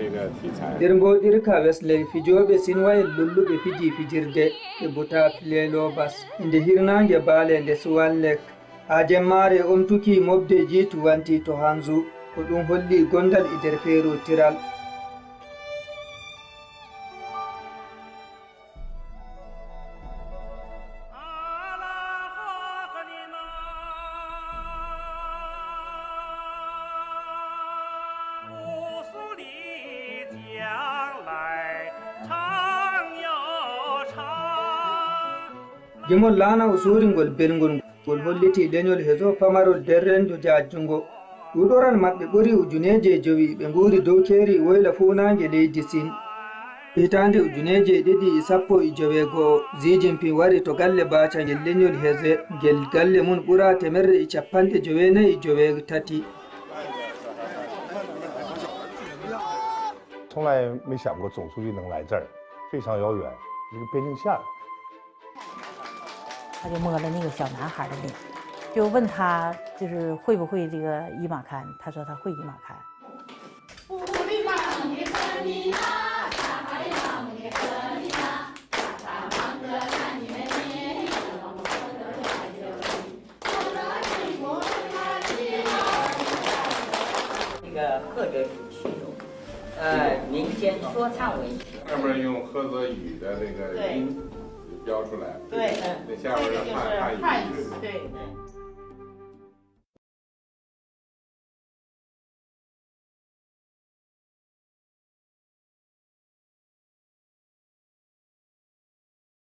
这个题材。Dirmboɗir kawesle fijoɓe sinwayel lulluɓe fiji fijirde e buta plelobas inde hirnange baale nde suwallek ha jemmare omtuki mobde jiitu wanti to hanzu ko ɗum holli gondal e nder feerotiral. Gimol laana usuringol belgol ngol holliti leñol heso pamarol derrendo jajjungo ɗuɗoran maɓɓe ɓuri ujuneje jowi ɓe nguuri dow keeri woyla funange leydi sin hitande ujuneje ɗiɗi sappo e jowego Xi Jinping wari to galle baca ngel leñol hese ngel galle mum ɓura temerre e capanɗe jowenayi jowetati 从来没想过总书记能来这儿，非常遥远，一个边境线。他就摸了那个小男孩的脸，就问他就是会不会这个一马堪，他说他会一马堪。这个贺者主其中，民间说唱为曲，上面用菏泽语的那个音标出来，对，那下面是汉语。对。